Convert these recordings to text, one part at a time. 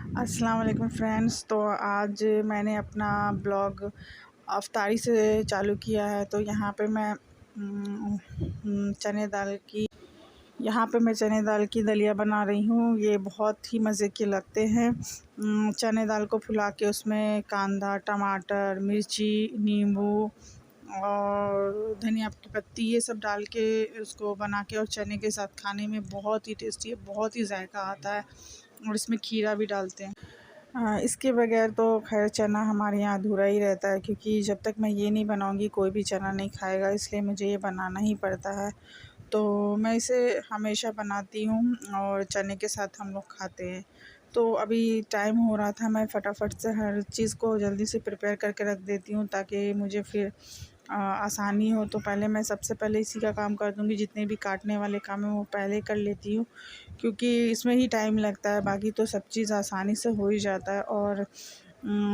अस्सलाम वालेकुम फ्रेंड्स। तो आज मैंने अपना ब्लॉग अफ्तारी से चालू किया है। तो चने दाल की दलिया बना रही हूँ। ये बहुत ही मज़े के लगते हैं। चने दाल को फुला के उसमें कांदा, टमाटर, मिर्ची, नींबू और धनिया की पत्ती ये सब डाल के उसको बना के और चने के साथ खाने में बहुत ही टेस्टी है, बहुत ही जायका आता है। और इसमें खीरा भी डालते हैं। इसके बगैर तो खैर चना हमारे यहाँ अधूरा ही रहता है, क्योंकि जब तक मैं ये नहीं बनाऊँगी कोई भी चना नहीं खाएगा, इसलिए मुझे ये बनाना ही पड़ता है। तो मैं इसे हमेशा बनाती हूँ और चने के साथ हम लोग खाते हैं। तो अभी टाइम हो रहा था, मैं फटाफट से हर चीज़ को जल्दी से प्रिपेयर करके रख देती हूँ ताकि मुझे फिर आसानी हो। तो मैं सबसे पहले इसी का काम कर दूँगी, जितने भी काटने वाले काम हैं वो पहले कर लेती हूँ, क्योंकि इसमें ही टाइम लगता है। बाकी तो सब चीज़ आसानी से हो ही जाता है। और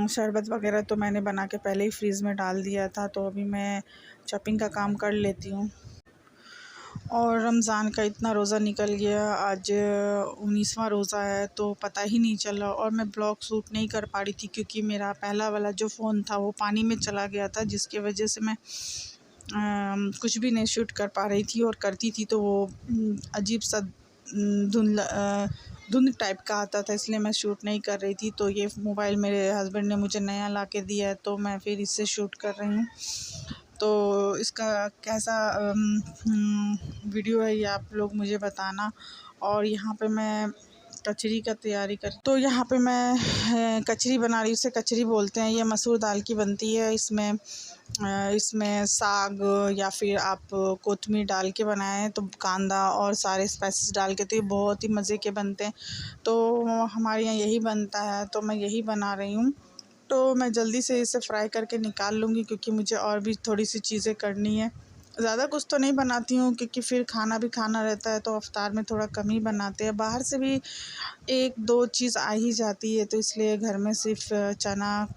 शरबत वगैरह तो मैंने बना के पहले ही फ्रीज़ में डाल दिया था। तो अभी मैं चॉपिंग का काम कर लेती हूँ। और रमज़ान का इतना रोज़ा निकल गया, आज 19वां रोज़ा है, तो पता ही नहीं चला। और मैं ब्लॉग शूट नहीं कर पा रही थी, क्योंकि मेरा पहला वाला जो फ़ोन था वो पानी में चला गया था, जिसकी वजह से मैं कुछ भी नहीं शूट कर पा रही थी। और करती थी तो वो अजीब सा धुंध टाइप का आता था, इसलिए मैं शूट नहीं कर रही थी। तो ये मोबाइल मेरे हस्बैंड ने मुझे नया ला के दिया है, तो मैं फिर इससे शूट कर रही हूँ। तो इसका कैसा वीडियो है ये आप लोग मुझे बताना। और यहाँ पे मैं कचरी का तैयारी कर, तो यहाँ पे मैं कचरी बना रही हूँ। इसे कचरी बोलते हैं। ये मसूर दाल की बनती है। इसमें साग या फिर आप कोतमीर डाल के बनाएं, तो कांदा और सारे स्पाइसेस डाल के, तो ये बहुत ही मज़े के बनते हैं। तो हमारे यहाँ यही बनता है, तो मैं यही बना रही हूँ। तो मैं जल्दी से इसे फ्राई करके निकाल लूँगी, क्योंकि मुझे और भी थोड़ी सी चीज़ें करनी है। ज़्यादा कुछ तो नहीं बनाती हूँ, क्योंकि फिर खाना भी खाना रहता है, तो इफ्तार में थोड़ा कम ही बनाते हैं। बाहर से भी 1-2 चीज़ आ ही जाती है, तो इसलिए घर में सिर्फ चना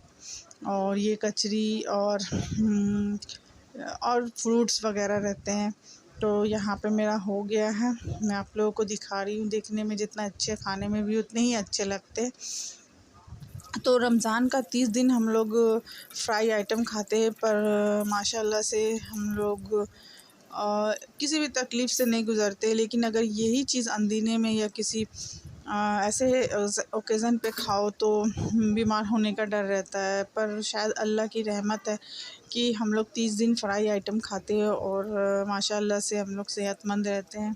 और ये कचरी और फ्रूट्स वगैरह रहते हैं। तो यहाँ पे मेरा हो गया है। मैं आप लोगों को दिखा रही हूँ। देखने में जितना अच्छे, खाने में भी उतने ही अच्छे लगते हैं। तो रमज़ान का 30 दिन हम लोग फ्राई आइटम खाते हैं, पर माशाल्लाह से हम लोग किसी भी तकलीफ़ से नहीं गुज़रते। लेकिन अगर यही चीज़ अनदीने में या किसी ऐसे ओकेज़न पे खाओ, तो बीमार होने का डर रहता है। पर शायद अल्लाह की रहमत है कि हम लोग 30 दिन फ्राई आइटम खाते हैं और माशाल्लाह से हम लोग सेहतमंद रहते हैं।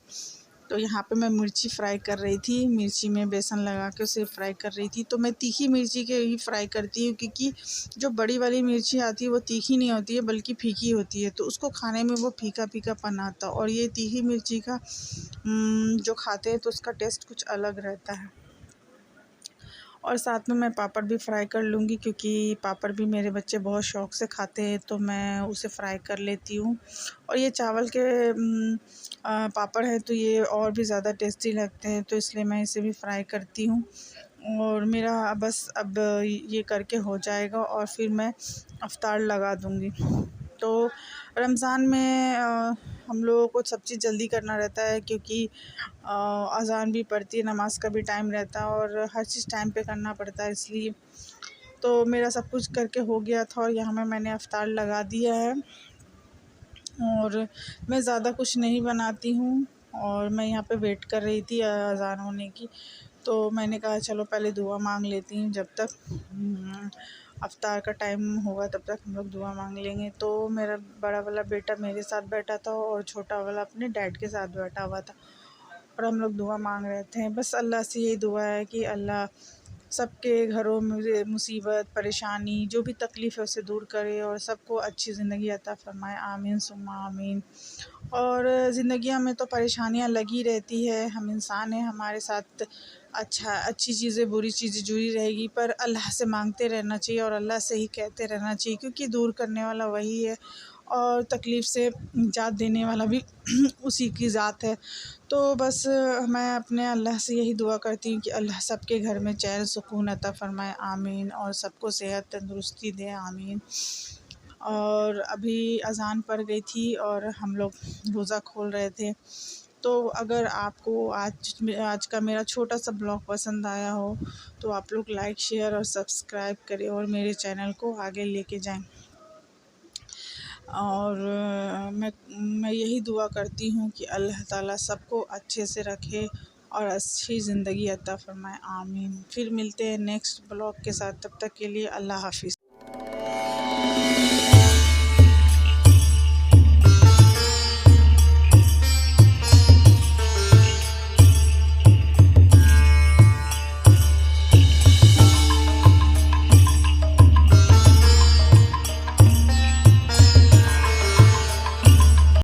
तो यहाँ पे मैं मिर्ची फ्राई कर रही थी, मिर्ची में बेसन लगा के उसे फ्राई कर रही थी। तो मैं तीखी मिर्ची के ही फ्राई करती हूँ, क्योंकि जो बड़ी वाली मिर्ची आती है वो तीखी नहीं होती है, बल्कि फीकी होती है, तो उसको खाने में वो फीका-फीकापन आता है। और ये तीखी मिर्ची का जो खाते हैं तो उसका टेस्ट कुछ अलग रहता है। और साथ में मैं पापड़ भी फ्राई कर लूँगी, क्योंकि पापड़ भी मेरे बच्चे बहुत शौक़ से खाते हैं, तो मैं उसे फ्राई कर लेती हूँ। और ये चावल के पापड़ है, तो ये और भी ज़्यादा टेस्टी लगते हैं, तो इसलिए मैं इसे भी फ्राई करती हूँ। और मेरा बस अब ये करके हो जाएगा और फिर मैं इफ्तार लगा दूँगी। तो रमज़ान में हम लोगों को सब चीज़ जल्दी करना रहता है, क्योंकि अज़ान भी पड़ती है, नमाज़ का भी टाइम रहता है और हर चीज़ टाइम पे करना पड़ता है, इसलिए। तो मेरा सब कुछ करके हो गया था और यहाँ में मैंने इफ्तार लगा दिया है। और मैं ज़्यादा कुछ नहीं बनाती हूँ, और मैं यहाँ पे वेट कर रही थी अज़ान होने की। तो मैंने कहा चलो पहले दुआ मांग लेती हूँ, जब तक इफ्तार का टाइम होगा तब तक हम लोग दुआ मांग लेंगे। तो मेरा बड़ा वाला बेटा मेरे साथ बैठा था और छोटा वाला अपने डैड के साथ बैठा हुआ था, और हम लोग दुआ मांग रहे थे। बस अल्लाह से यही दुआ है कि अल्लाह सबके घरों में मुसीबत, परेशानी, जो भी तकलीफ़ है उसे दूर करे और सबको अच्छी ज़िंदगी अता फ़रमाए। आमीन सुम्मा आमीन। और ज़िंदगियाँ में तो परेशानियाँ लगी रहती है, हम इंसान हैं, हमारे साथ अच्छी चीज़ें, बुरी चीज़ें जुड़ी रहेगी, पर अल्लाह से मांगते रहना चाहिए और अल्लाह से ही कहते रहना चाहिए, क्योंकि दूर करने वाला वही है और तकलीफ़ से निजात देने वाला भी उसी की ज़ात है। तो बस मैं अपने अल्लाह से यही दुआ करती हूँ कि अल्लाह सबके घर में चैन सुकून अता फ़रमाए। आमीन। और सबको सेहत तंदुरुस्ती दे। आमीन। और अभी अज़ान पड़ गई थी और हम लोग रोज़ा खोल रहे थे। तो अगर आपको आज का मेरा छोटा सा ब्लॉग पसंद आया हो तो आप लोग लाइक शेयर और सब्सक्राइब करें और मेरे चैनल को आगे लेके जाएं। और मैं यही दुआ करती हूँ कि अल्लाह ताला सबको अच्छे से रखे और अच्छी ज़िंदगी अता फ़रमाए, आमीन। फिर मिलते हैं नेक्स्ट ब्लॉग के साथ, तब तक के लिए अल्लाह हाफ़िज़।